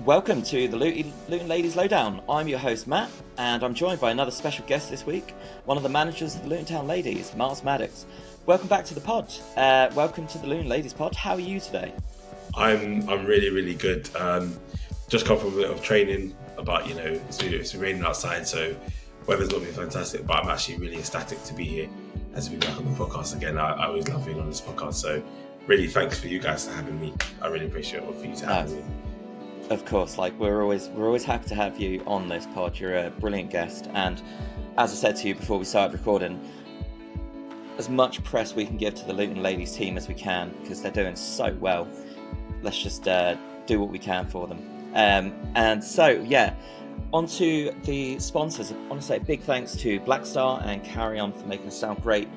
Welcome to the Luton Ladies Lowdown. I'm your host Matt, and I'm joined by another special guest this week, one of the managers of the Luton Town Ladies, Myles Maddix. Welcome back to the pod. Welcome to the Luton Ladies pod. How are you today? I'm really good. Just come from a bit of training, but it's been raining outside, so weather's not been fantastic. But I'm actually really ecstatic to be here as we back on the podcast again. I always love being on this podcast, so really thanks for you guys for having me. I really appreciate it for you to have me. Of course, we're always happy to have you on this pod. You're a brilliant guest, and as I said to you before we started recording, as much press we can give to the Luton Ladies team as we can, because they're doing so well. Let's just do what we can for them. And so, yeah, on to the sponsors. I want to say a big thanks to Blackstar and Carry On for making us sound great.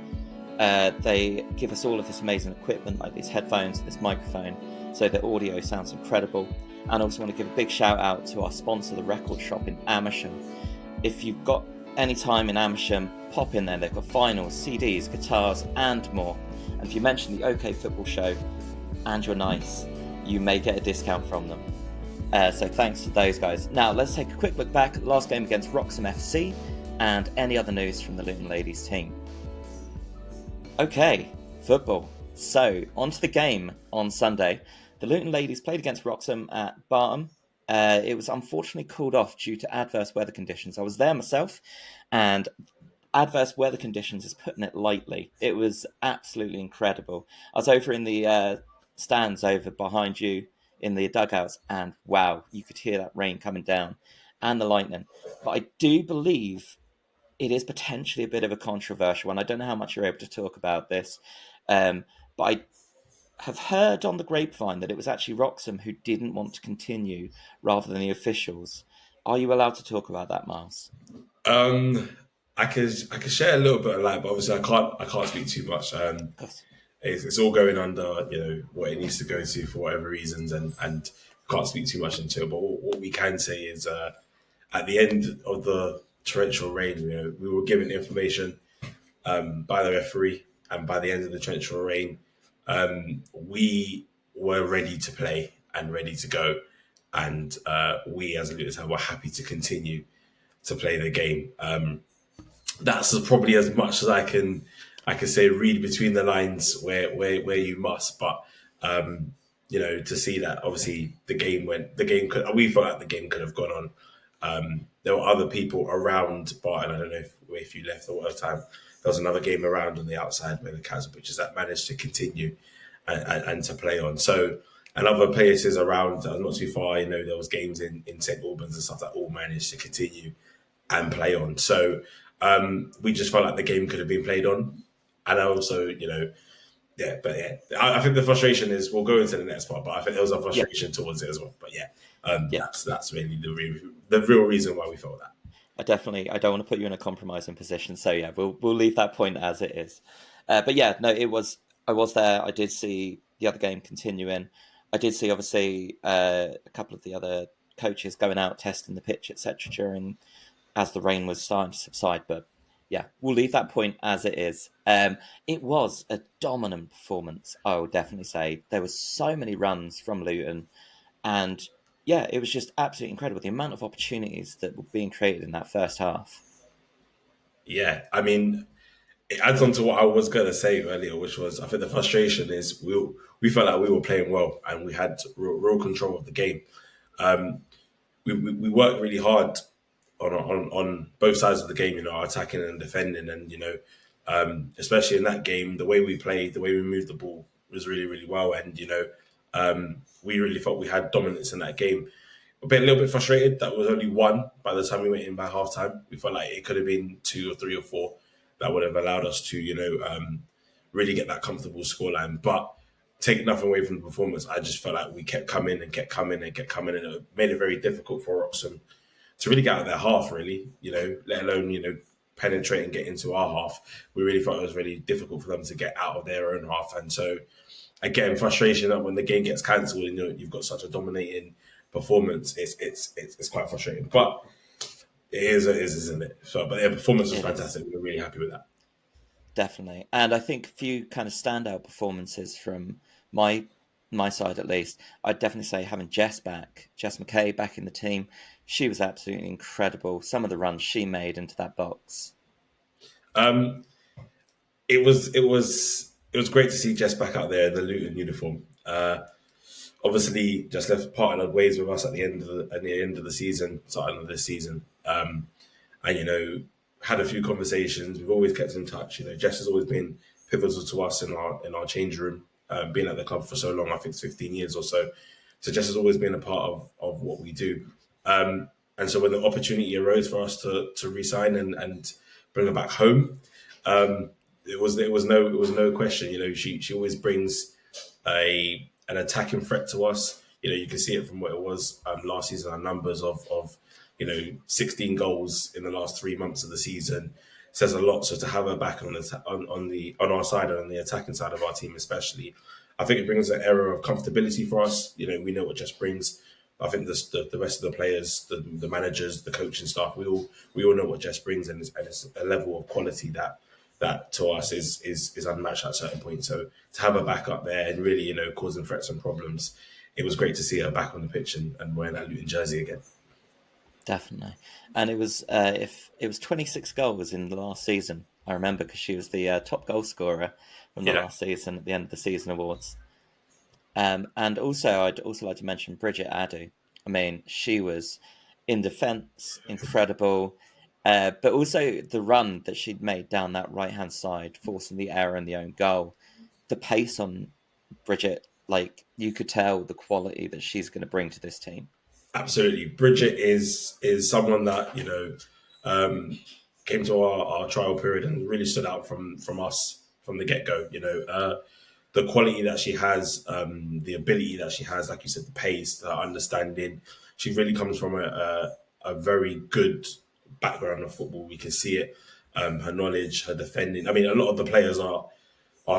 They give us all of this amazing equipment, like these headphones, this microphone, so the audio sounds incredible. And I also want to give a big shout out to our sponsor, the Record Shop in Amersham. If you've got any time in Amersham, pop in there. They've got vinyls, CDs, guitars, and more. And if you mention the OK Football Show and you're nice, you may get a discount from them. So thanks to those guys. Now let's take a quick look back at the last game against Wroxham FC and any other news from the Luton Ladies team. Okay, football. So on to the game on Sunday. The Luton Ladies played against Wroxham at Barton. It was unfortunately called off due to adverse weather conditions. I was there myself, and adverse weather conditions is putting it lightly. It was absolutely incredible. I was over in the stands over behind you in the dugouts, and wow, you could hear that rain coming down and the lightning. But I do believe it is potentially a bit of a controversial one. I don't know how much you're able to talk about this, but I have heard on the grapevine that it was actually Wroxham who didn't want to continue rather than the officials. Are you allowed to talk about that, Myles? I could share a little bit of light, but obviously I can't speak too much. It's all going under what it needs to go to for whatever reasons, and can't speak too much into it. But what we can say is at the end of the torrential rain, we were given information by the referee, and by the end of the torrential rain, we were ready to play and ready to go, and we as a Luton Town were happy to continue to play the game. That's probably as much as I can say. Read between the lines where you must, but to see that obviously we felt like the game could have gone on. There were other people around Barton. I don't know if you left at what time. There was another game around on the outside where the council pitches that managed to continue and to play on. So, and other places around, not too far, there was games in St Albans and stuff that all managed to continue and play on. So we just felt like the game could have been played on. And also, I think the frustration is, we'll go into the next part, but I think there was a frustration towards it as well. But that's really the real reason why we felt that. I don't want to put you in a compromising position. So yeah, we'll leave that point as it is. But yeah, no, I was there. I did see the other game continuing. I did see obviously a couple of the other coaches going out testing the pitch, etc. as the rain was starting to subside. But yeah, we'll leave that point as it is. It was a dominant performance, I would definitely say. There were so many runs from Luton, and yeah, it was just absolutely incredible, the amount of opportunities that were being created in that first half. Yeah, I mean, it adds on to what I was going to say earlier, which was, I think the frustration is we felt like we were playing well and we had real control of the game. We worked really hard on both sides of the game, attacking and defending, and especially in that game, the way we played, the way we moved the ball was really, really well, and we really felt we had dominance in that game. A little bit frustrated that was only one by the time we went in by half time. We felt like it could have been 2 or 3 or 4 that would have allowed us to, really get that comfortable scoreline. But take nothing away from the performance, I just felt like we kept coming, and it made it very difficult for Wroxham to really get out of their half, really, let alone, penetrate and get into our half. We really felt it was really difficult for them to get out of their own half. And so, again, frustration that when the game gets cancelled and you've got such a dominating performance, it's quite frustrating. But it is, isn't it? So, but their performance was fantastic. We were really happy with that. Definitely. And I think a few kind of standout performances from my my side at least, I'd definitely say having Jess McKay back in the team, she was absolutely incredible. Some of the runs she made into that box. Um, it was great to see Jess back out there in the Luton uniform. Obviously, just left partnered ways with us at the end of the season, starting of this season, and had a few conversations. We've always kept in touch. Jess has always been pivotal to us in our change room. Being at the club for so long, I think it's 15 years or so. So Jess has always been a part of what we do. And so when the opportunity arose for us to resign and bring her back home, it was no question. She always brings an attacking threat to us. You can see it from what it was last season. Our numbers of 16 goals in the last 3 months of the season says a lot. So to have her back on our side and on the attacking side of our team, especially, I think it brings an era of comfortability for us. We know what Jess brings. I think the rest of the players, the managers, the coaching staff, we all know what Jess brings, and it's a level of quality that to us is unmatched at a certain point. So to have her back up there and really, causing threats and problems, it was great to see her back on the pitch and wearing that Luton jersey again. Definitely. And it was 26 goals in the last season, I remember, because she was the top goal scorer from the last season at the end of the season awards. And also, I'd also like to mention Bridget Adu. I mean, she was in defence, incredible, but also the run that she'd made down that right-hand side, forcing the error in the own goal. The pace on Bridget, you could tell the quality that she's going to bring to this team. Absolutely. Bridget is someone that, came to our trial period and really stood out from us from the get-go. The quality that she has, the ability that she has, like you said, the pace, the understanding. She really comes from a very good background of football. We can see it. Her knowledge, her defending. I mean, a lot of the players are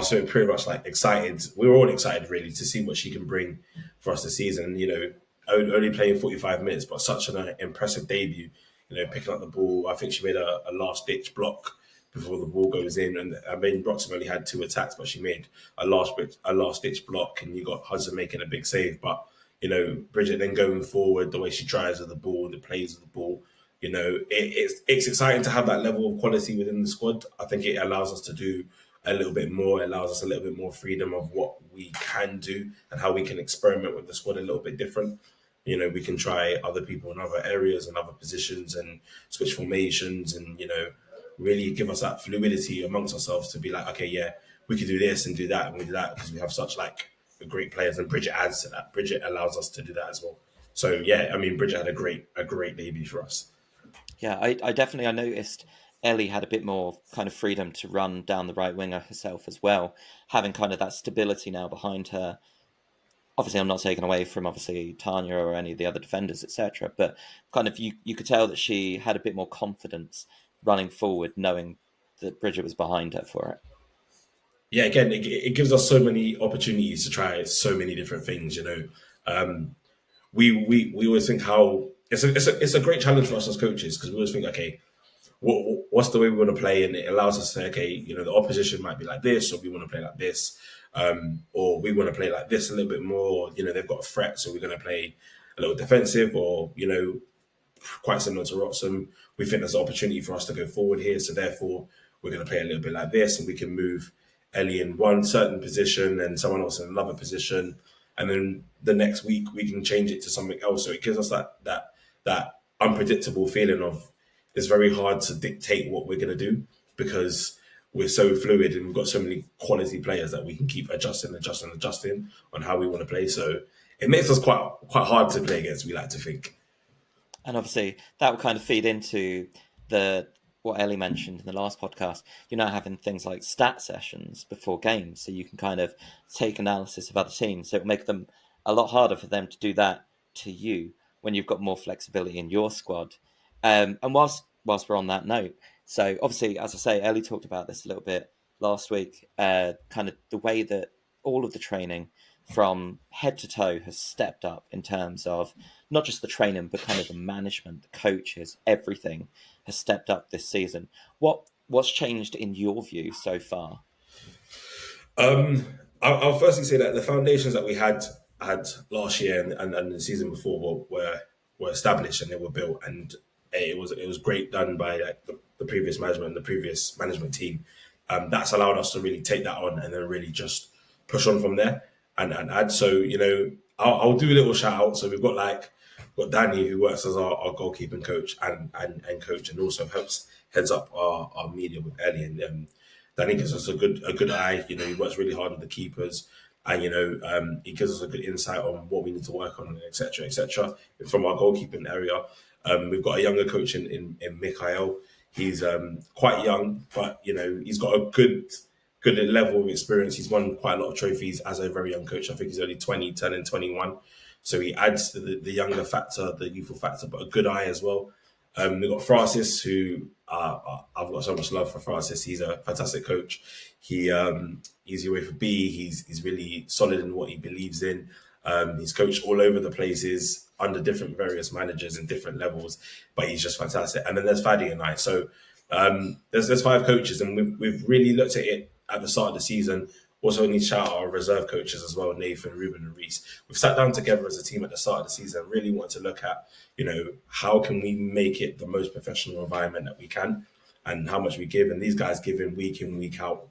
so pretty much excited. We were all excited really to see what she can bring for us this season. Only playing 45 minutes, but such an impressive debut. Picking up the ball. I think she made a last-ditch block before the ball goes in. And I mean, Wroxham only had 2 attacks, but she made a last-ditch block, and you got Hudson making a big save. But, Bridget then going forward, the way she drives with the ball, the plays with the ball, it's exciting to have that level of quality within the squad. I think it allows us to do a little bit more. It allows us a little bit more freedom of what we can do and how we can experiment with the squad a little bit different. We can try other people in other areas and other positions and switch formations and, really give us that fluidity amongst ourselves to be like, okay, yeah, we can do this and do that and we do that because we have such great players, and Bridget adds to that. Bridget allows us to do that as well. So yeah, I mean, Bridget had a great debut for us. Yeah, I definitely noticed Ellie had a bit more kind of freedom to run down the right winger herself as well, having kind of that stability now behind her. Obviously, I'm not taking away from obviously Tanya or any of the other defenders, etc. But kind of you could tell that she had a bit more confidence running forward, knowing that Bridget was behind her for it. Yeah, again, it gives us so many opportunities to try so many different things. We always think how it's a great challenge for us as coaches, because we always think, okay, what's the way we want to play, and it allows us to say, okay, the opposition might be like this, or we want to play like this, or we want to play like this a little bit more. They've got a threat, so we're going to play a little defensive, or quite similar to Wroxham, we think there's an opportunity for us to go forward here, so therefore we're going to play a little bit like this, and we can move Ellie in one certain position and someone else in another position, and then the next week we can change it to something else. So it gives us that unpredictable feeling of it's very hard to dictate what we're going to do, because we're so fluid and we've got so many quality players that we can keep adjusting on how we want to play. So it makes us quite hard to play against, we like to think. And obviously that will kind of feed into what Ellie mentioned in the last podcast. You're now having things like stat sessions before games, so you can kind of take analysis of other teams. So it'll make them a lot harder for them to do that to you when you've got more flexibility in your squad. And whilst we're on that note, so obviously, as I say, Ellie talked about this a little bit last week, kind of the way that all of the training from head to toe has stepped up in terms of not just the training, but kind of the management, the coaches, everything has stepped up this season. What's changed in your view so far? I'll firstly say that the foundations that we had last year and the season before were established and they were built, and it was great done by like the previous management and the previous management team. That's allowed us to really take that on and then really just push on from there and add. So I'll do a little shout out. So we've got Danny, who works as our goalkeeping coach and coach, and also heads up our media with Ellie. And Danny gives us a good eye. He works really hard with the keepers, and he gives us a good insight on what we need to work on, etc., etc. From our goalkeeping area, we've got a younger coach in Mikhail. He's quite young, but he's got a good level of experience. He's won quite a lot of trophies as a very young coach. I think he's only 20, turning 21. So he adds to the younger factor, the youthful factor, but a good eye as well. We've got Francis, who I've got so much love for Francis. He's a fantastic coach. He's UEFA B. He's really solid in what he believes in. He's coached all over the places under different various managers and different levels, but he's just fantastic. And then there's Fadi and I. So there's 5 coaches, and we've really looked at it at the start of the season. Also need to shout out our reserve coaches as well, Nathan, Ruben and Reese. We've sat down together as a team at the start of the season and really want to look at, how can we make it the most professional environment that we can and how much we give. And these guys give in, week out,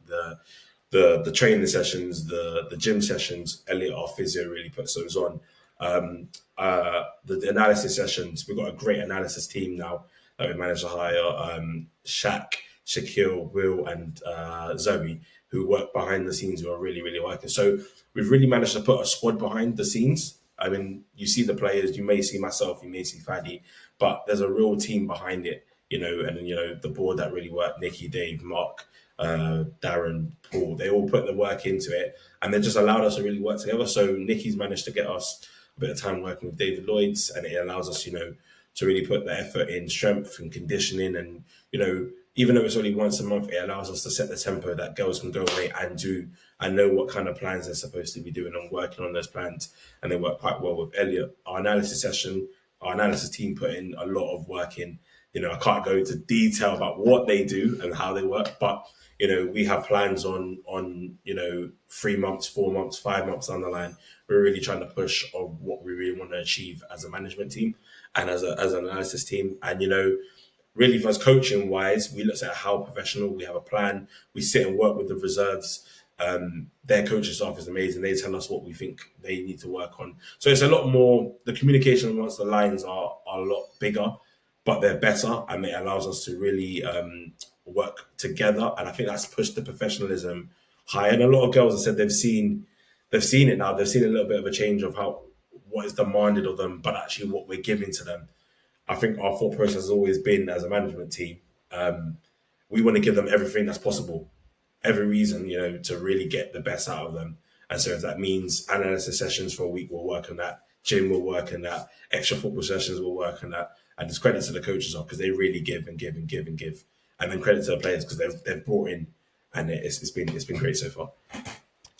the training sessions, the gym sessions. Elliot, our physio, really puts those on. The analysis sessions. We've got a great analysis team now that we've managed to hire. Shaq, Shaquille, Will and Zoe, who work behind the scenes, who are really, really working. So we've really managed to put a squad behind the scenes. I mean, you see the players, you may see myself, you may see Fadi, but there's a real team behind it, and the board that really work, Nikki, Dave, Mark, Darren, Paul, they all put the work into it, and they just allowed us to really work together. So Nikki's managed to get us a bit of time working with David Lloyd's, and it allows us, to really put the effort in strength and conditioning, and even though it's only once a month, it allows us to set the tempo that girls can go away and do and know what kind of plans they're supposed to be doing and working on those plans. And they work quite well with Elliot. Our analysis team put in a lot of work in. I can't go into detail about what they do and how they work, but we have plans on 3 months, 4 months, 5 months down the line. We're really trying to push on what we really want to achieve as a management team and as an analysis team. And really, for us coaching wise, we look at how professional. We have a plan. We sit and work with the reserves. Their coaching staff is amazing. They tell us what we think they need to work on. So it's a lot more. The communication amongst the lines are a lot bigger, but they're better, and it allows us to really work together. And I think that's pushed the professionalism higher. And a lot of girls have said they've seen it now. They've seen a little bit of a change of what is demanded of them, but actually what we're giving to them. I think our thought process has always been, as a management team, we want to give them everything that's possible, every reason, to really get the best out of them. And so if that means analysis sessions for a week, we'll work on that. Gym will work on that. Extra football sessions will work on that. And it's credit to the coaches because they really give and give and give and give. And then credit to the players because they've brought in, and it's been great so far.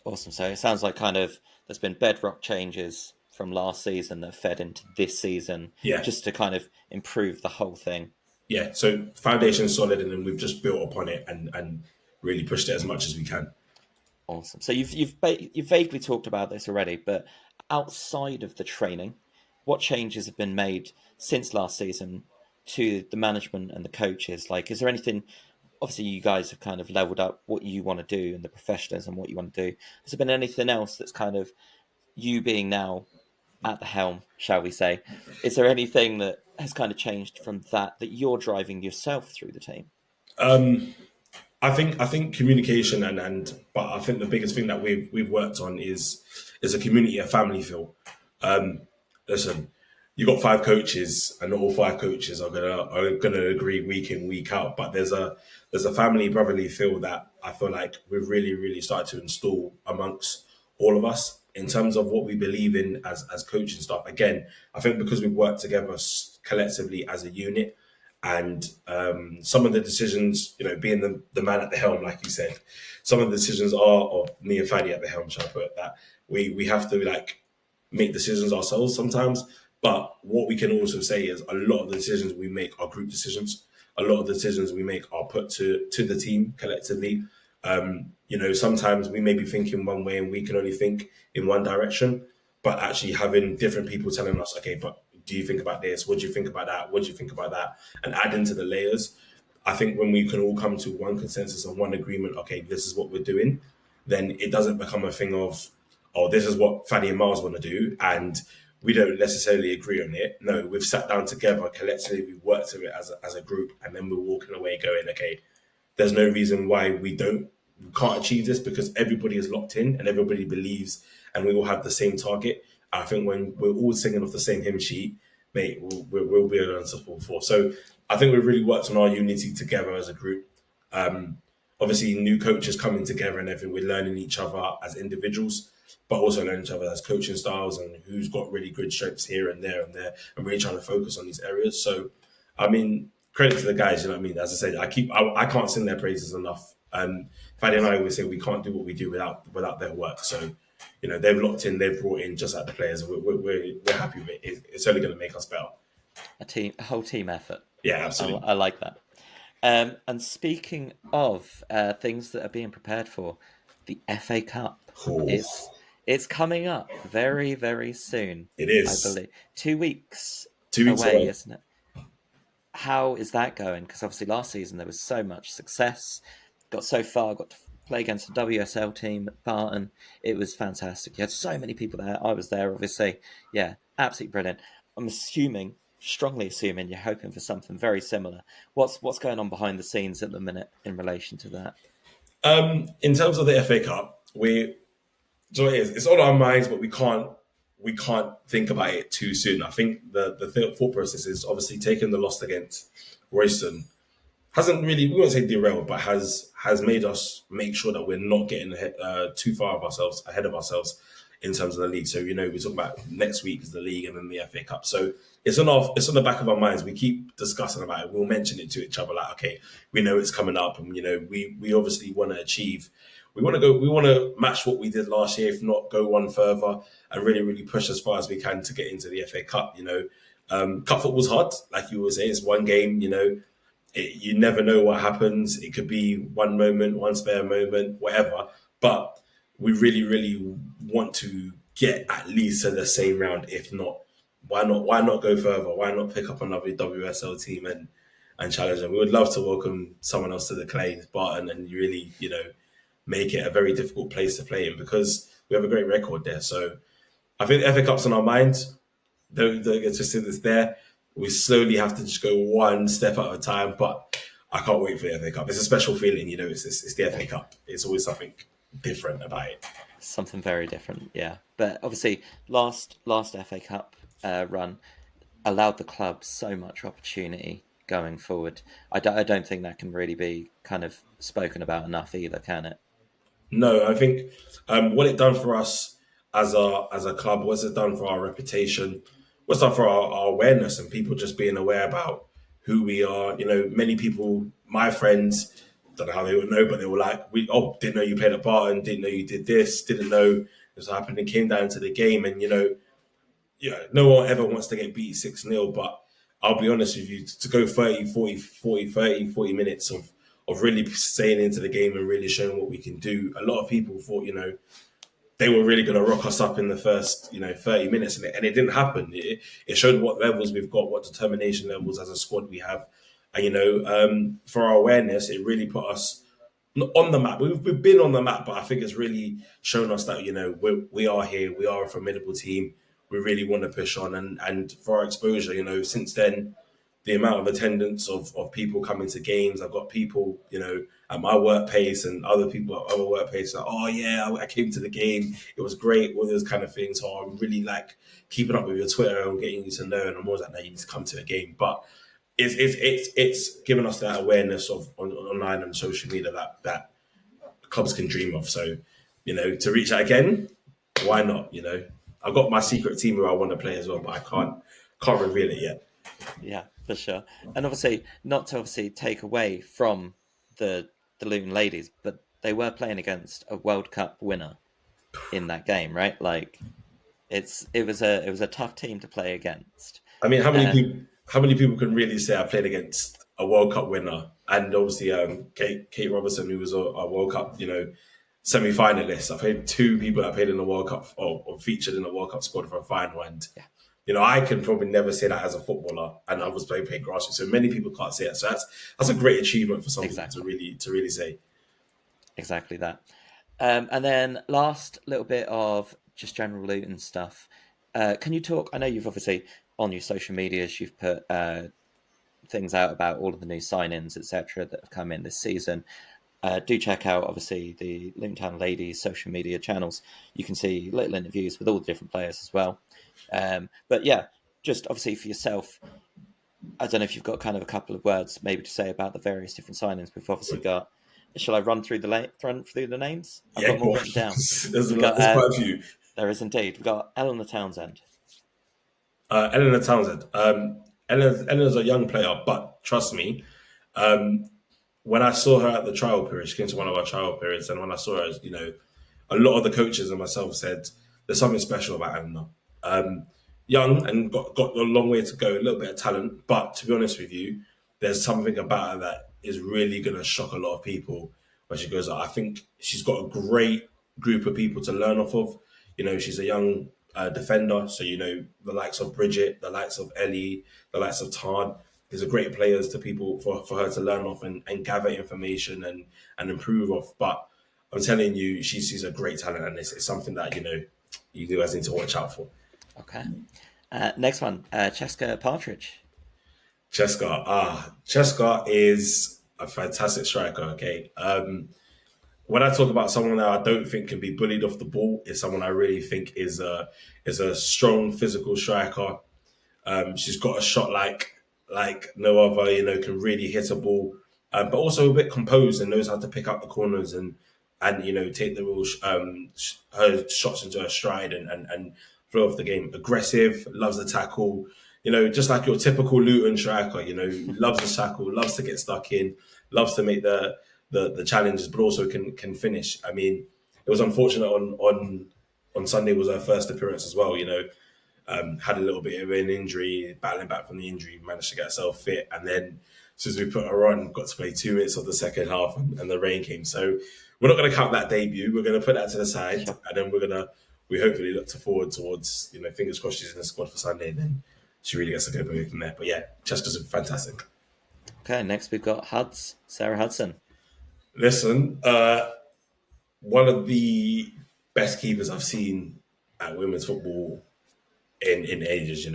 Awesome. So it sounds like there's been bedrock changes from last season that fed into this season, just to kind of improve the whole thing. Yeah, so foundation's solid, and then we've just built upon it and really pushed it as much as we can. Awesome. So you've vaguely talked about this already, but outside of the training, what changes have been made since last season to the management and the coaches? Like, is there anything? Obviously, you guys have kind of leveled up what you want to do and the professionalism, what you want to do. Has there been anything else that's kind of you being now at the helm, shall we say? Is there anything that has kind of changed from that you're driving yourself through the team? I think communication but I think the biggest thing that we've worked on is a community, a family feel. Listen, you got 5 coaches, and not all 5 coaches are gonna agree week in, week out. But there's a family brotherly feel that I feel like we've really, really started to install amongst all of us in terms of what we believe in as coaching staff. Again, I think because we've worked together collectively as a unit, and some of the decisions, being the man at the helm, like you said, some of the decisions are of me and Fadi at the helm. Shall I put it that we have to make decisions ourselves sometimes. But what we can also say is a lot of the decisions we make are group decisions. A lot of the decisions we make are put to the team collectively. Sometimes we may be thinking one way and we can only think in one direction, but actually having different people telling us, okay, but do you think about this? What do you think about that? What do you think about that? And add into the layers. I think when we can all come to one consensus and one agreement, okay, this is what we're doing, then it doesn't become a thing of, oh, this is what Fanny and Miles want to do, and we don't necessarily agree on it. No, we've sat down together collectively, we've worked through it as a group, and then we're walking away going, okay, there's no reason why we can't achieve this, because everybody is locked in and everybody believes, and we all have the same target. I think when we're all singing off the same hymn sheet, mate, we'll be an unstoppable force. So I think we've really worked on our unity together as a group. Obviously, new coaches coming together and everything, we're learning each other as individuals, but also learning each other as coaching styles and who's got really good strengths here and there, and really trying to focus on these areas. So, I mean, credit to the guys, you know what I mean? As I said, I can't sing their praises enough. Fanny and I always say we can't do what we do without their work. So, they've locked in, they've brought in just like the players. We're happy with it. It's only going to make us better. A whole team effort. Yeah, absolutely. I like that. And speaking of things that are being prepared for, the FA Cup it's coming up very, very soon. It is. I believe 2 weeks. 2 weeks away, isn't it? How is that going? Because obviously last season there was so much success. Got so far, got to play against a WSL team at Barton. It was fantastic. You had so many people there. I was there, obviously. Yeah, absolutely brilliant. I'm strongly assuming you're hoping for something very similar. What's going on behind the scenes at the minute in relation to that? In terms of the FA Cup, it's on our minds, but we can't think about it too soon. I think the thought process is obviously taking the loss against Royston hasn't really, we won't say derailed, but has made us make sure that we're not getting too far ahead of ourselves in terms of the league. So, we're talking about next week is the league and then the FA Cup. So it's on the back of our minds. We keep discussing about it. We'll mention it to each other like, okay, we know it's coming up, and we obviously want to achieve. We want to match what we did last year, if not go one further, and really, really push as far as we can to get into the FA Cup. Cup football's hard, like you always say. It's one game. You never know what happens. It could be one moment, one spare moment, whatever. But we really, really want to get at least to the same round. If not, why not go further? Why not pick up another WSL team and challenge them? We would love to welcome someone else to the clay, Barton, and really, make it a very difficult place to play in, because we have a great record there. So I think the FA Cup's on our minds. Don't get twisted, it's there. We slowly have to just go one step at a time, but I can't wait for the FA Cup. It's a special feeling, it's the FA Cup. It's always something different about it. Something very different, yeah. But obviously, last FA Cup run allowed the club so much opportunity going forward. I don't think that can really be kind of spoken about enough either, can it? No, I think what it done for us as a club, what's it done for our reputation, what's done for our awareness, and people just being aware about who we are. Many people, my friends, don't know how they would know, but they were like, didn't know you played at Barton, didn't know you did this, didn't know this happened, and came down to the game. And, no one ever wants to get beat 6-0, but I'll be honest with you, to go 40 minutes of really staying into the game and really showing what we can do. A lot of people thought, they were really going to rock us up in the first, 30 minutes, and it didn't happen. It showed what levels we've got, what determination levels as a squad we have. And, for our awareness, it really put us on the map. We've been on the map, but I think it's really shown us that, we are here. We are a formidable team. We really want to push on. And for our exposure, since then, the amount of attendance of people coming to games, I've got people, at my workplace and other people at other workplaces like, oh yeah, I came to the game. It was great, all those kind of things. So I'm really like keeping up with your Twitter and getting you to know. And I'm always like, no, you need to come to a game. But it's given us that awareness of online and social media that clubs can dream of. So, to reach out again, why not? I've got my secret team who I want to play as well, but I can't reveal it yet. Yeah, for sure. And obviously, not to take away from the Luton Ladies, but they were playing against a World Cup winner in that game, right? Like, it was a tough team to play against. I mean, how many people can really say I played against a World Cup winner, and obviously Kate Robertson, who was a World Cup, semi-finalist. I've played two people that played in the World Cup or featured in the World Cup squad for a final, and I can probably never say that as a footballer, and I was playing grassroots. So many people can't say it. So that's a great achievement for someone to really say. Exactly that. And then last little bit of just general Luton stuff. Can you talk? I know you've obviously on your social medias you've put things out about all of the new sign-ins, etc., that have come in this season. Do check out obviously the Luton Town Ladies social media channels. You can see little interviews with all the different players as well. But yeah, just obviously for yourself, I don't know if you've got kind of a couple of words maybe to say about the various different signings. We've obviously got. Shall I run through the names? I've got them all written down. There's quite a few. There is indeed. We've got Eleanor Townsend. Eleanor Townsend. Eleanor's a young player, but trust me, when I saw her at the trial period, she came to one of our trial periods, and when I saw her, a lot of the coaches and myself said there's something special about Eleanor. Young and got a long way to go, a little bit of talent, but to be honest with you, there's something about her that is really going to shock a lot of people when she goes out. I think she's got a great group of people to learn off of. She's a young defender, so the likes of Bridget, the likes of Ellie, the likes of Todd. These are great players to people for her to learn off and gather information and improve off. But I'm telling you, she's a great talent, and it's something that you guys need to watch out for. Okay. Next one, Cheska Partridge. Cheska is a fantastic striker. Okay. When I talk about someone that I don't think can be bullied off the ball, is someone I really think is a strong physical striker. She's got a shot like no other. Can really hit a ball, but also a bit composed and knows how to pick up the corners and take the real her shots into her stride and flow off the game. Aggressive, loves the tackle. Just like your typical Luton striker. Loves the tackle, loves to get stuck in, loves to make the challenges, but also can finish. I mean, it was unfortunate on Sunday was her first appearance as well. Had a little bit of an injury, battling back from the injury, managed to get herself fit, and then since we put her on, got to play 2 minutes of the second half, and the rain came. So we're not going to count that debut. We're going to put that to the side, and then we hopefully look forward towards fingers crossed she's in the squad for Sunday, and then she really gets to go from there. But yeah, Cheska's fantastic. Okay, next we've got Sarah Hudson. Listen, one of the best keepers I've seen at women's football in ages.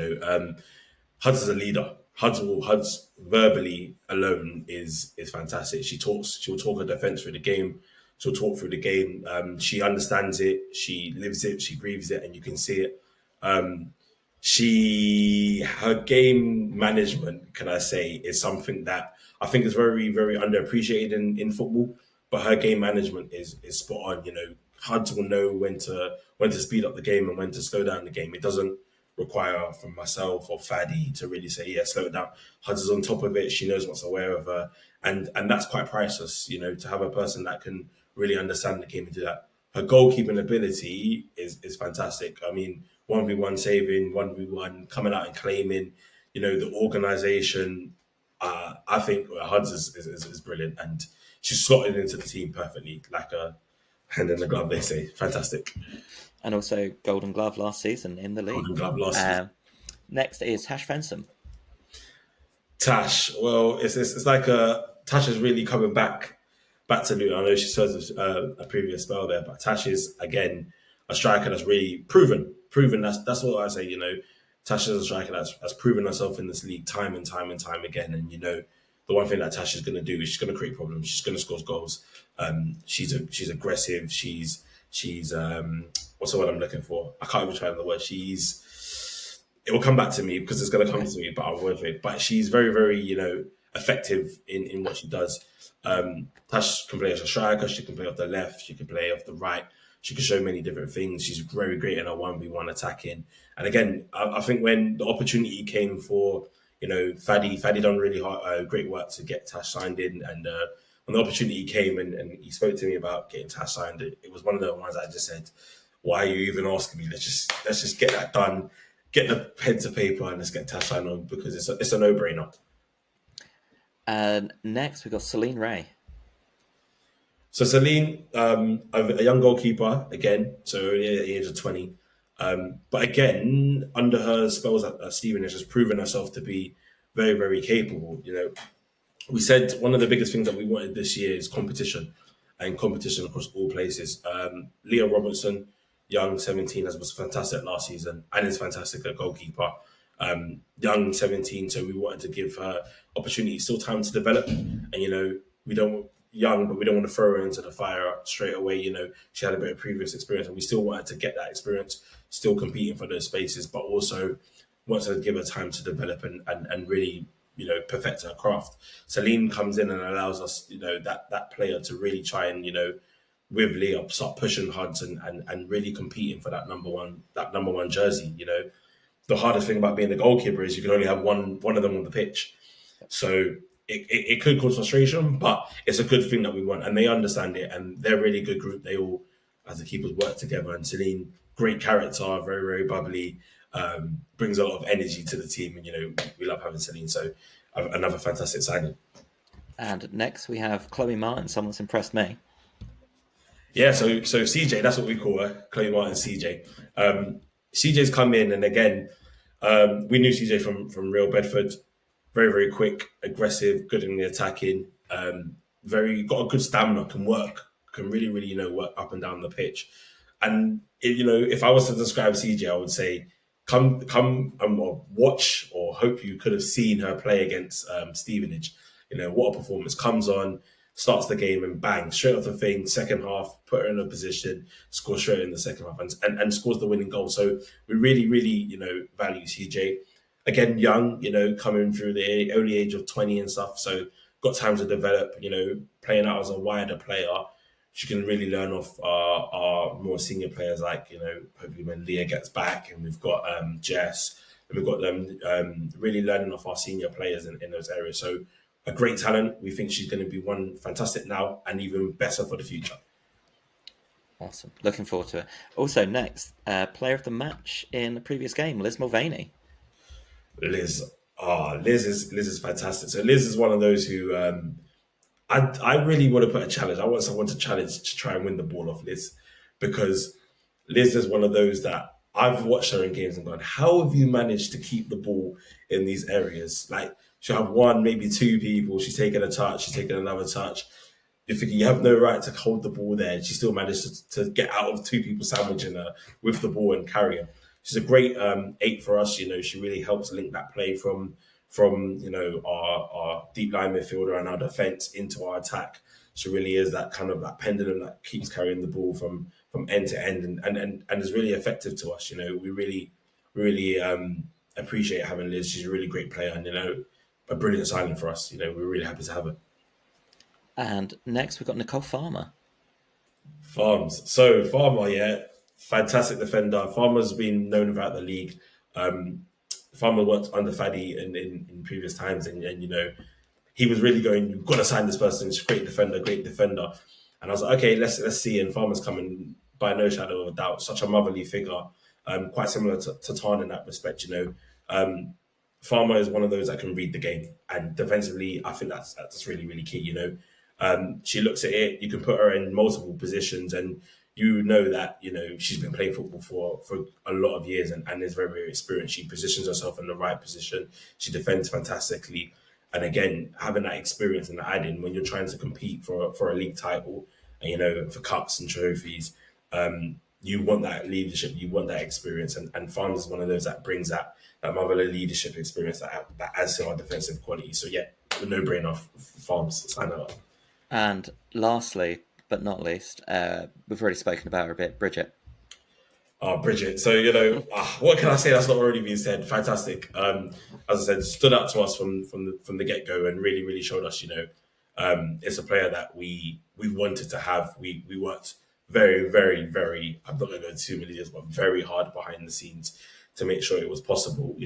Hudson's a leader. Huds verbally alone is fantastic. She'll talk her defense through the game. She'll talk through the game. She understands it. She lives it. She breathes it, and you can see it. Her game management, can I say, is something that I think is very, very underappreciated in football. But her game management is spot on. Huds will know when to speed up the game and when to slow down the game. It doesn't require from myself or Faddy to really say, yeah, slow it down. Huds is on top of it. She knows what's aware of her, and that's quite priceless. To have a person that can really understand the game and do that. Her goalkeeping ability is fantastic. I mean, 1v1 saving, 1v1 coming out and claiming, the organisation. I think Huds is brilliant, and she's slotted into the team perfectly, like a hand in the glove, they say. Fantastic. And also Golden Glove last season in the league. Golden Glove last season. Next is Tash Fenlon. Tash, well, it's like Tash is really coming back to Luton. I know she serves a previous spell there, but Tash is, again, a striker that's really proven. That's what I say, Tash is a striker that's proven herself in this league time and time and time again. And, the one thing that Tash is going to do is she's going to create problems. She's going to score goals. She's aggressive. She's what's the word I'm looking for? I can't even try the word. It will come back to me because it's going to come to me, but I'll word it. But she's very, very, effective in what she does. Tash can play as a striker. She can play off the left. She can play off the right. She can show many different things. She's very great in her 1v1 attacking. And again, I think when the opportunity came for, Faddy done really hard, great work to get Tash signed in. And when the opportunity came and he spoke to me about getting Tash signed, it was one of the ones I just said, why are you even asking me? Let's just get that done, get the pen to paper, and let's get Tash signed on because it's a no-brainer. And next, we've got Seline Ray. So Seline, a young goalkeeper again, so only at the age of 20. But again, under her spells at Stevenage, has proven herself to be very, very capable. We said one of the biggest things that we wanted this year is competition, and competition across all places. Leah Robertson, young 17, was fantastic last season and is fantastic at goalkeeper. Young 17, so we wanted to give her opportunity, still time to develop. And we don't young, but we don't want to throw her into the fire straight away. She had a bit of previous experience, and we still wanted to get that experience, still competing for those spaces, but also wanted to give her time to develop and really perfect her craft. Seline comes in and allows us, that player to really try and, with Leah, start pushing Hudson and really competing for that number one jersey. The hardest thing about being a goalkeeper is you can only have one of them on the pitch. So it could cause frustration, but it's a good thing that we want, and they understand it, and they're a really good group. They all, as the keepers, work together, and Seline, great character, very, very bubbly, brings a lot of energy to the team, and we love having Seline. So another fantastic signing. And next we have Chloe Martin. Someone's impressed me. Yeah, so CJ, that's what we call her, Chloe Martin, CJ. CJ's come in, and again, we knew CJ from Real Bedford. Very, very quick, aggressive, good in the attacking. Got a good stamina, can work, can really, really work up and down the pitch. And if I was to describe CJ, I would say, come and watch, or hope you could have seen her play against Stevenage. What a performance! Comes on, starts the game, and bang, straight off the thing. Second half, put her in a position, scores straight in the second half, and scores the winning goal. So we really, really, value CJ. Again, young, coming through the only age of 20 and stuff. So got time to develop. Playing out as a wider player, she can really learn off our more senior players, like, hopefully when Leah gets back, and we've got Jess, and we've got them really learning off our senior players in those areas. So a great talent. We think she's going to be one fantastic now and even better for the future. Awesome. Looking forward to it. Also, next, player of the match in the previous game, Liz Mulvaney. Liz is fantastic. So Liz is one of those who I really want to put a challenge. I want someone to challenge to try and win the ball off Liz, because Liz is one of those that I've watched her in games and gone, how have you managed to keep the ball in these areas? Like, she'll have one, maybe two people. She's taken a touch, she's taken another touch. You're thinking you have no right to hold the ball there. She still managed to get out of two people sandwiching her with the ball and carry her. She's a great 8 for us. She really helps link that play from our deep line midfielder and our defence into our attack. She really is that kind of that pendulum that keeps carrying the ball from end to end and is really effective to us. We really appreciate having Liz. She's a really great player and a brilliant signing for us. We're really happy to have her. And next we've got Nicole Farmer. Farms. So Farmer, yeah, fantastic defender. Farmer's been known about the league. Farmer worked under Faddy in previous times, and he was really going, you've got to sign this person. He's a great defender. And I was like, okay, let's see. And Farmer's coming by no shadow of a doubt. Such a motherly figure, quite similar to Tarn in that respect. Farmer is one of those that can read the game, and defensively, I think that's really, really key. She looks at it. You can put her in multiple positions, and that she's been playing football for a lot of years and is very, very experienced. She positions herself in the right position. She defends fantastically, and again, having that experience and that add-in when you're trying to compete for a league title, and for cups and trophies, you want that leadership, you want that experience, and Farms is one of those that brings that motherly leadership experience that adds to our defensive quality. So yeah, a no-brainer for Farms. Sign that up. And lastly, but not least, we've already spoken about her a bit, Bridget. Bridget. So, what can I say that's not already been said? Fantastic. As I said, stood out to us from the get-go and really, really showed us, it's a player that we wanted to have. We worked very, very, very, I'm not going to go too many years, but very hard behind the scenes to make sure it was possible.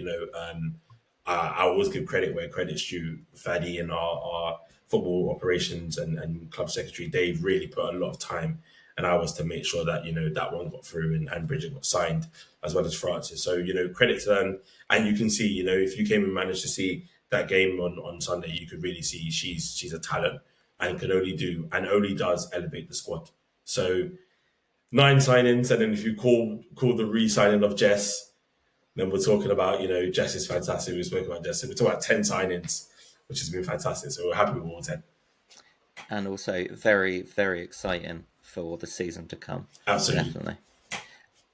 I always give credit where credit's due. Faddy and our football operations and club secretary Dave really put a lot of time and hours to make sure that that one got through and Bridget got signed, as well as Francis. So credit to them. And you can see if you came and managed to see that game on Sunday, you could really see she's a talent and only does elevate the squad. So 9 signings, and then if you call the re-signing of Jess, then we're talking about, Jess is fantastic. We spoke about Jess. So we're talking about 10 signings, which has been fantastic. So we're happy with all 10. And also very, very exciting for the season to come. Absolutely. Definitely.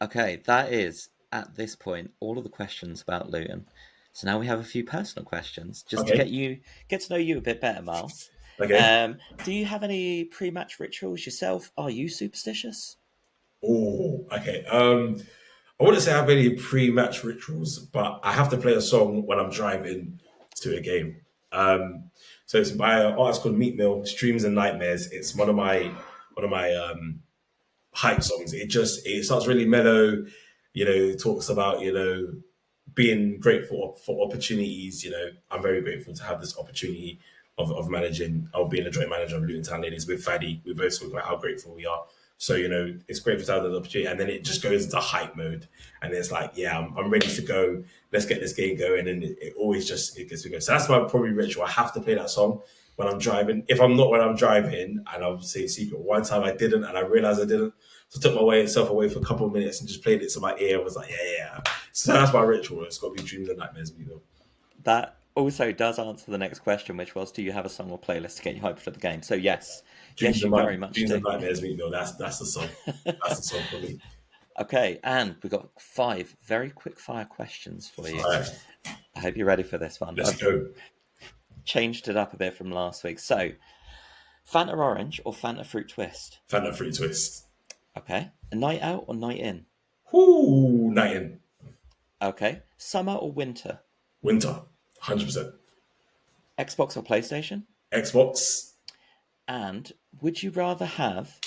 Okay, that is, at this point, all of the questions about Luton. So now we have a few personal questions, just to get to know you a bit better, Myles. Okay. Do you have any pre-match rituals yourself? Are you superstitious? Oh, okay. I wouldn't say I have any pre-match rituals, but I have to play a song when I'm driving to a game. So it's by an artist called Meat Mill, Streams and Nightmares. It's one of my hype songs. It starts really mellow. It talks about being grateful for opportunities. I'm very grateful to have this opportunity of being a joint manager of Luton Town Ladies with Faddy. We both talk about how grateful we are. So, it's grateful to have that opportunity. And then it just goes into hype mode. And it's like, yeah, I'm ready to go. Let's get this game going. And it always it gets me going. So that's my probably ritual. I have to play that song when I'm driving. If I'm not when I'm driving, and I'll say secret, one time I didn't, and I realized I didn't. So I took myself away for a couple of minutes and just played it to my ear. I was like, yeah. So that's my ritual. It's got to be Dreams and Nightmares, That also does answer the next question, which was, do you have a song or playlist to get you hyped for the game? So yes. Yes, you very much do. Dreams and Nightmares, that's the song. That's the song for me. Okay, and we've got 5 very quick fire questions for you. Right. I hope you're ready for this one. Let's go. Changed it up a bit from last week. So, Fanta Orange or Fanta Fruit Twist? Fanta Fruit Twist. Okay. A night out or night in? Ooh, night in. Okay. Summer or winter? Winter, 100%. Xbox or PlayStation? Xbox. And would you rather have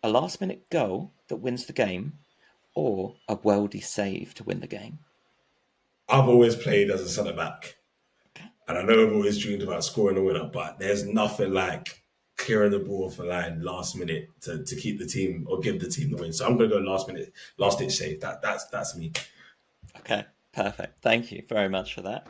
a last-minute goal that wins the game or a worldy save to win the game? I've always played as a centre-back. Okay. And I know I've always dreamed about scoring a winner, but there's nothing like clearing the ball for line last minute to keep the team or give the team the win. So I'm going to go last-ditch save. That's me. Okay, perfect. Thank you very much for that.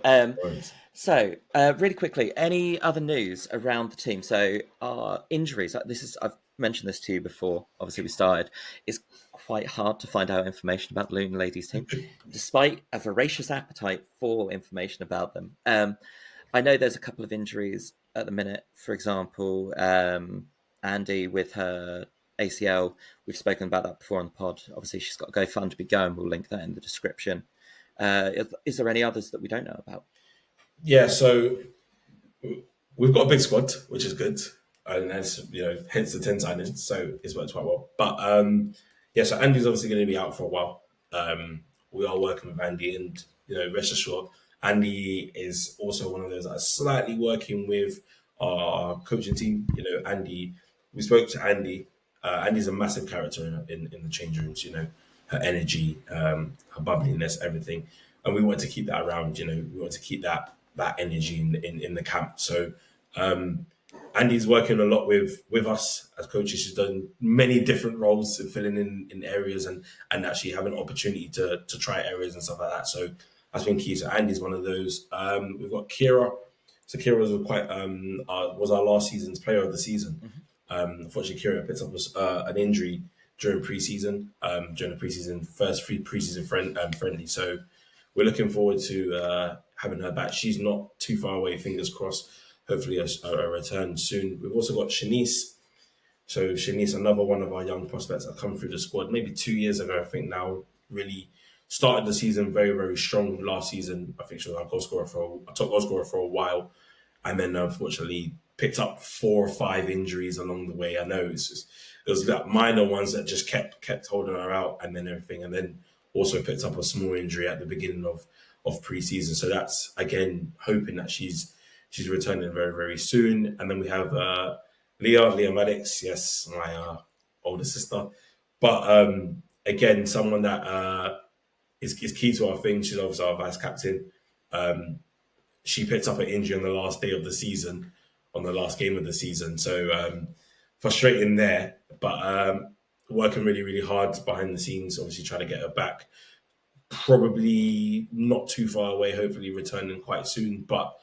So, really quickly, any other news around the team? So, our injuries, I've mentioned this to you before, obviously we started, it's quite hard to find out information about the Luton Ladies team, despite a voracious appetite for information about them. I know there's a couple of injuries at the minute. For example, Andy with her ACL, we've spoken about that before on the pod. Obviously, she's got a GoFundMe going. We'll link that in the description. Is there any others that we don't know about? Yeah, so we've got a big squad, which is good, and that's hence the 10 signings. So it's worked quite well. But so Andy's obviously going to be out for a while. We are working with Andy, and rest assured, Andy is also one of those that are slightly working with our coaching team. Andy, we spoke to Andy. Andy's a massive character in the change rooms. Her energy, her bubbliness, everything, and we want to keep that around. We want to keep that energy in the camp. So Andy's working a lot with us as coaches. She's done many different roles, filling in areas and actually having an opportunity to try areas and stuff like that. So that's been key. So Andy's one of those. We've got Kira. So Kira was our last season's player of the season. Mm-hmm. Unfortunately, Kira picked up an injury during pre-season, during the first pre-season friendly. So we're looking forward to having her back. She's not too far away, fingers crossed. Hopefully a return soon. We've also got Shanice. So Shanice, another one of our young prospects that come through the squad maybe 2 years ago, I think now, really started the season very, very strong last season. I think she was our top goal scorer for a while. And then unfortunately picked up 4 or 5 injuries along the way. I know it was that minor ones that just kept holding her out and then everything. And then also picked up a small injury at the beginning of pre-season. So that's, again, hoping that she's returning very, very soon. And then we have Leah Maddix, yes, my older sister. But again, someone that is key to our thing. She's obviously our vice captain. She picked up an injury on the last day of the season, on the last game of the season. So frustrating there, but working really, really hard behind the scenes, obviously trying to get her back. Probably not too far away, hopefully returning quite soon. But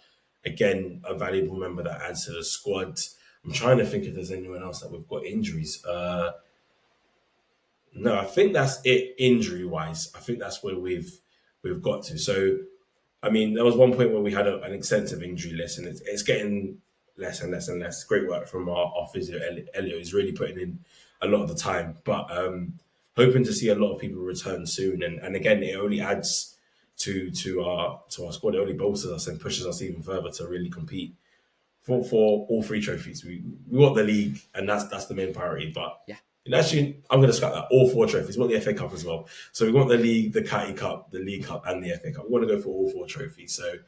again, a valuable member that adds to the squad. I'm trying to think if there's anyone else that we've got injuries. No, I think that's it injury-wise. I think that's where we've got to. So, I mean, there was one point where we had an extensive injury list, and it's getting less and less and less. Great work from our physio, Elliot. He's really putting in a lot of the time. But hoping to see a lot of people return soon. And again, it only adds to our squad. It only bolsters us and pushes us even further to really compete for all three trophies. We want the league, and that's the main priority. But yeah. And actually, I'm going to scrap that. All four trophies. We want the FA Cup as well. So we want the league, the Catty Cup, the League Cup, and the FA Cup. We want to go for all four trophies. So,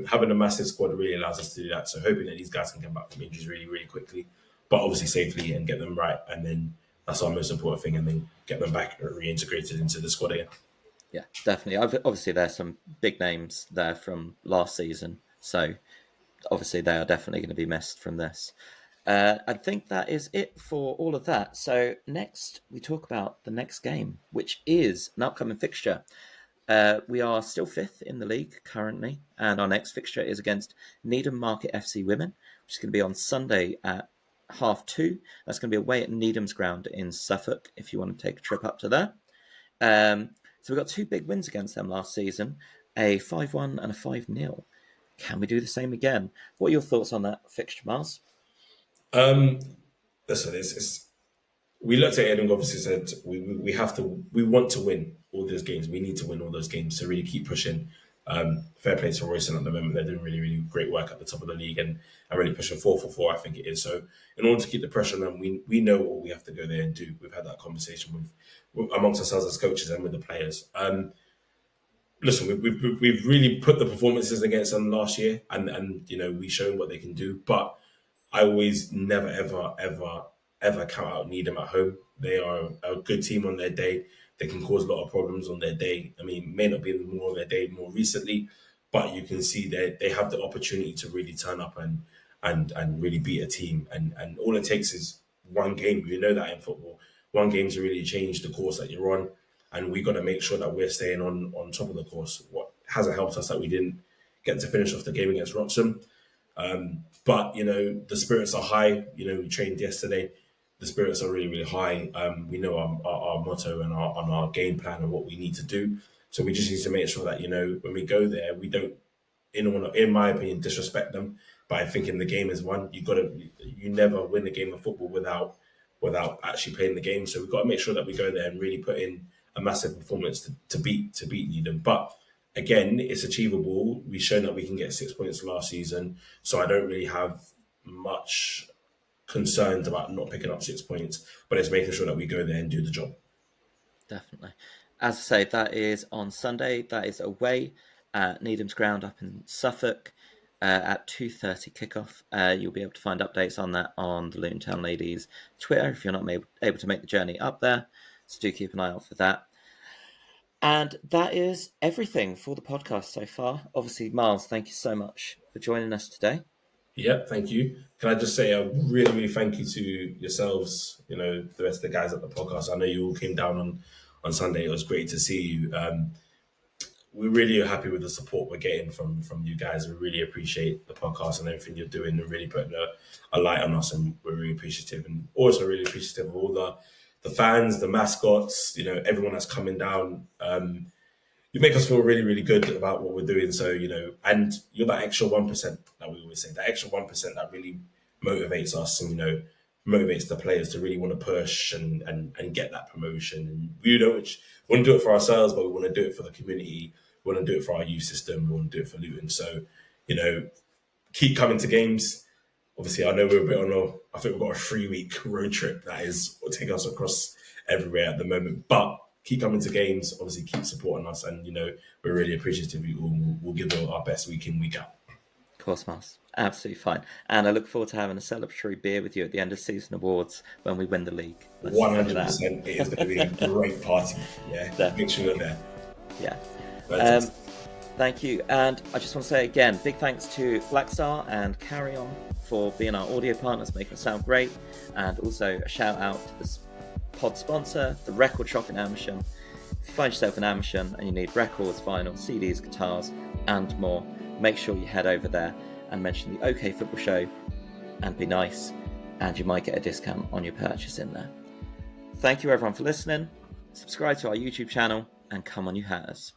having a massive squad really allows us to do that. So hoping that these guys can come back from injuries really, really quickly, but obviously safely and get them right. And then that's our most important thing. And then get them back reintegrated into the squad again. Yeah, definitely. Obviously, there's some big names there from last season. So obviously, they are definitely going to be missed from this. I think that is it for all of that. So next, we talk about the next game, which is an upcoming fixture. We are still 5th in the league currently, and our next fixture is against Needham Market FC Women, which is going to be on Sunday at 2:30. That's going to be away at Needham's ground in Suffolk, if you want to take a trip up to there. So we got 2 big wins against them last season, a 5-1 and a 5-0. Can we do the same again? What are your thoughts on that fixture, Myles? Listen, we looked at it and obviously said we want to win all those games. We need to win all those games to really keep pushing. Fair play to Royston at the moment. They're doing really, really great work at the top of the league and really pushing 4-4-4, I think it is. So in order to keep the pressure on them, we know what we have to go there and do. We've had that conversation with amongst ourselves as coaches and with the players. Listen, we've really put the performances against them last year and we've shown what they can do. But I always never, ever count out Needham at home. They are a good team on their day. They can cause a lot of problems on their day. I mean, may not be more on their day more recently, but you can see they have the opportunity to really turn up and really beat a team. And all it takes is one game. You know that in football. One game to really change the course that you're on. And we got to make sure that we're staying on top of the course. What hasn't helped us that we didn't get to finish off the game against Wroxham. But, the spirits are high. We trained yesterday. The spirits are really, really high. We know our motto and our game plan and what we need to do. So we just need to make sure that, when we go there, we don't, in my opinion, disrespect them by thinking the game is won. You never win a game of football without actually playing the game. So we've got to make sure that we go there and really put in a massive performance to beat Needham. But again, it's achievable. We've shown that we can get 6 points last season, so I don't really have much concerns about not picking up 6 points, but it's making sure that we go there and do the job. Definitely. As I say, that is on Sunday. That is away at Needham's ground up in Suffolk at 2:30 kickoff. You'll be able to find updates on that on the Luton Town Ladies Twitter if you're not able to make the journey up there. So do keep an eye out for that. And that is everything for the podcast so far. Obviously, Myles, thank you so much for joining us today. Yeah, thank you. Can I just say a really, really thank you to yourselves, the rest of the guys at the podcast. I know you all came down on Sunday. It was great to see you. We're really happy with the support we're getting from you guys. We really appreciate the podcast and everything you're doing and really putting a light on us, and we're really appreciative. And also really appreciative of all the fans, the mascots, everyone that's coming down. You make us feel really, really good about what we're doing. So, and you're that extra 1% that we always say, that extra 1% that really motivates us and, motivates the players to really want to push and get that promotion. And we want to do it for ourselves, but we want to do it for the community. We want to do it for our youth system. We want to do it for Luton. So, keep coming to games. Obviously, I know we're a bit I think we've got a 3-week road trip that will take us across everywhere at the moment. But keep coming to games, obviously keep supporting us. And, we're really appreciative of you all. We'll give it our best week in, week out. Of course, Myles. Absolutely fine. And I look forward to having a celebratory beer with you at the end of season awards when we win the league. 100%. It is going to be a great party. Yeah, definitely. Make sure you're there. Yeah. Thank you. And I just want to say again, big thanks to Blackstar and Carry On for being our audio partners, making it sound great. And also a shout out to this pod sponsor, the Record Shop in Amersham. If you find yourself in Amersham and you need records, vinyl, CDs, guitars, and more, make sure you head over there. and mention the OK Football Show and be nice, and you might get a discount on your purchase in there. Thank you everyone for listening. Subscribe to our YouTube channel and come on you Hatters.